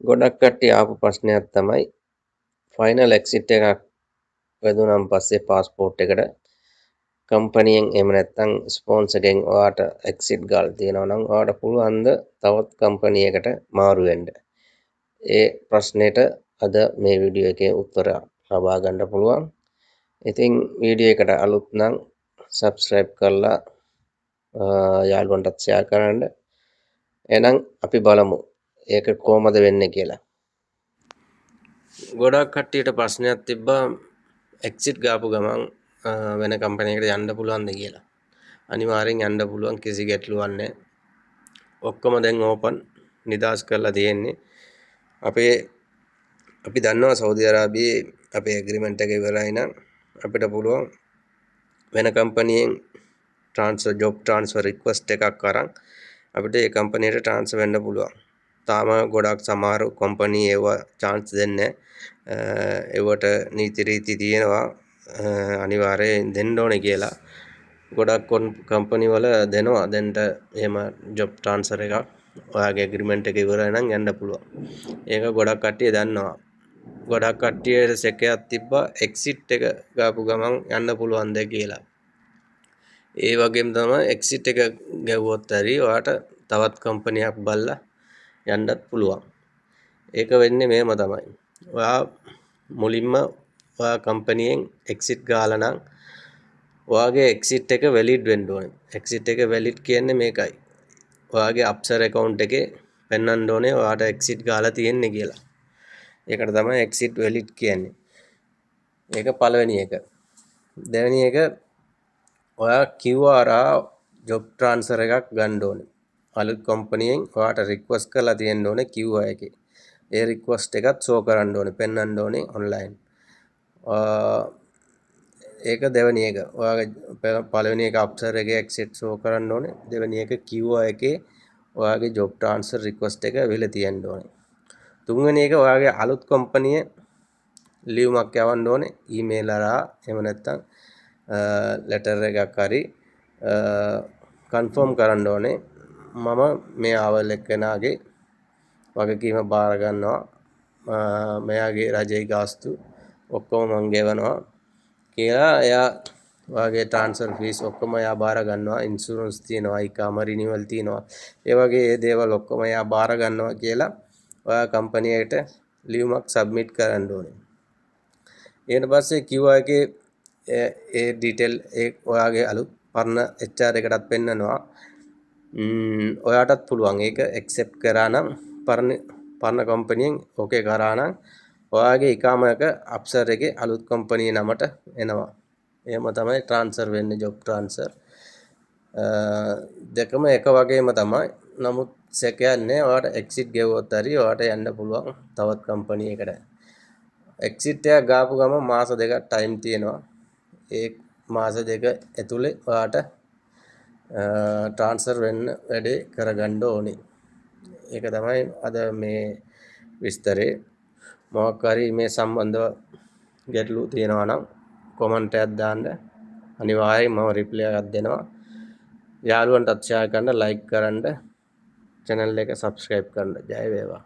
ගොඩක් කට්ටිය ආපු ප්‍රශ්නයක් තමයි ෆයිනල් එක්සිට් එකක් වැදුනම් පස්සේ පාස්පෝර්ට් එකට කම්පැනියෙන් එහෙම නැත්නම් ස්පොන්සර් එකෙන් ඔයාට එක්සිට් ගාලා තියෙනවා නම් ඔයාට පුළුවන් ද තවත් කම්පැනි එකකට මාරු වෙන්න? ඒ ප්‍රශ්නෙට අද මේ වීඩියෝ එකේ උත්තර ලබා ගන්න පුළුවන්. ඉතින් වීඩියෝ එකට අලුත් නම් subscribe කරලා යාළුවන්ටත් share කරන්න. එහෙනම් අපි බලමු ඒක කොහොමද වෙන්නේ කියලා. ගොඩක් කට්ටියට ප්‍රශ්නයක් තිබ්බා එක්සිට් ගාපු ගමන් වෙන කම්පැනි එකකට යන්න පුළුවන්ද කියලා. අනිවාර්යෙන් යන්න පුළුවන්, කිසි ගැටලුවක් නැහැ. ඔක්කොම දැන් ඕපන් නිදාස් කරලා තියෙන්නේ. අපි දන්නවා සෞදි අරාබියේ අපේ ඇග්‍රීමන්ට් එක ඉවරයි නම් අපිට පුළුවන් වෙන කම්පැනියෙන් ජොබ් ට්‍රාන්ස්ෆර් රික්වෙස්ට් එකක් අරන් අපිට ඒ කම්පැනියට ට්‍රාන්ස්ෆර් වෙන්න පුළුවන්. තාම ගොඩක් සමහර කම්පැනි ඒවා chance දෙන්නේ නැහැ. ඒවට නීති රීති තියෙනවා අනිවාර්යයෙන් දෙන්න ඕනේ කියලා. ගොඩක් කම්පැනි වල දෙනවා දැන්ට එහෙම ජොබ් ට්‍රාන්ස්ෆර් එකක් ඔයාගේ ඇග්‍රීමන්ට් එක ඉවරයි නම් යන්න පුළුවන්. ඒක ගොඩක් කට්ටිය දන්නවා. ගොඩක් කට්ටියට සැකයක් තිබ්බා එක්සිට් එක ගාපු ගමන් යන්න පුළුවන්ද කියලා. ඒ වගේම තමයි එක්සිට් එක ගැව්වොත් හරි ඔයාට තවත් කම්පැනියක් බලලා යන්නත් පුළුවන්. ඒක වෙන්නේ මෙහෙම තමයි. ඔයා මුලින්ම ඔයා කම්පැනියෙන් එක්සිට් ගාලා නම් ඔයාගේ එක්සිට් එක වැලිඩ් වෙන්න ඕනේ. එක්සිට් එක වැලිඩ් කියන්නේ මේකයි. ඔයාගේ අප්සර් account එකේ පෙන්වන්න ඕනේ ඔයාට එක්සිට් ගාලා තියෙන්නේ කියලා. ඒකට තමයි එක්සිට් වැලිඩ් කියන්නේ. ඒක පළවෙනි එක. දෙවෙනි එක ඔයා QR ජොබ් ට්‍රාන්ස්ෆර් එකක් ගන්න ඕනේ. අලුත් කම්පැනියෙන් ඔයාට රික්වෙස්ට් කරලා තියෙන්න ඕනේ QR එකේ. ඒ රික්වෙස්ට් එකත් ෂෝ කරන්න ඕනේ, පෙන්වන්න ඕනේ ඔන්ලයින්. ඒක දෙවෙනි එක. ඔයාගේ පළවෙනි එක අප්සර් එකේ එක්සිට් ෂෝ කරන්න ඕනේ. දෙවෙනි එක QR එකේ ඔයාගේ ජොබ් ට්‍රාන්ස්ෆර් රික්වෙස්ට් එක ඇවිල්ලා තියෙන්න ඕනේ. තුන්වෙනි එක ඔයාගේ අලුත් කම්පැනියේ ලියුමක් යවන්න ඕනේ. ඊමේල් හරහා එහෙම නැත්නම් ලෙටර් එකක් හරි කන්ෆර්ම් කරන්න ඕනේ. මම මේ ආවල් එක්කෙනාගේ වගකීම බාර ගන්නවා. මෙයාගේ රජයේ ගාස්තු ඔක්කොම මං ගෙවනවා කියලා එයා ඔයාගේ ට්‍රාන්ස්ෆර් ෆීස් ඔක්කොම එයා බාර ගන්නවා. ඉන්ෂුරන්ස් තියෙනවා, ඉකාම රිනිවල් තියෙනවා. ඒ වගේ ඒ දේවල් ඔක්කොම එයා බාර ගන්නවා කියලා ඔයා කම්පැනියට ලියුමක් සබ්මිට් කරන්න ඕනේ. ඊට පස්සේ QR එකේ ඒ ඩීටේල් ඒ ඔයාගේ අලුත් පරණ HR එකටත් පෙන්නනවා. ඔයාටත් පුළුවන් ඒක ඇක්සෙප්ට් කරා නම් පරණ කම්පැනියෙන් ඕකේ කරා නම් ඔයාගේ ඉකාම එක අප්සර් එකේ අලුත් කම්පැනි නමට එනවා. එහෙම තමයි ට්‍රාන්ස්ෆර් වෙන්නේ, ජොබ් ට්‍රාන්ස්ෆර්. දෙකම එක වගේම තමයි. නමුත් සැකයක් නැහැ. ඔයාට එක්සිට් ගෙවුවොත් හරි ඔයාට යන්න පුළුවන් තවත් කම්පැනි එකකට. එක්සිට් එක ගාපු ගමන් මාස දෙකක් ටයිම් තියෙනවා. ඒ මාස දෙක ඇතුලේ ඔයාට ට්‍රාන්ස්ෆර් වෙන්න වැඩේ කරගන්න ඕනේ. ඒක තමයි අද මේ විස්තරේ. මොකක් හරි මේ සම්බන්ධව ගැටලු තියෙනවා නම් කමෙන්ට් එකක් දාන්න. අනිවාර්යයෙන් මම රිප්ලයි එකක් දෙනවා. යාළුවන්ටත් ෂෙයා කරන්න, ලයික් කරන්න, channel එක subscribe කරන්න. ජය වේවා.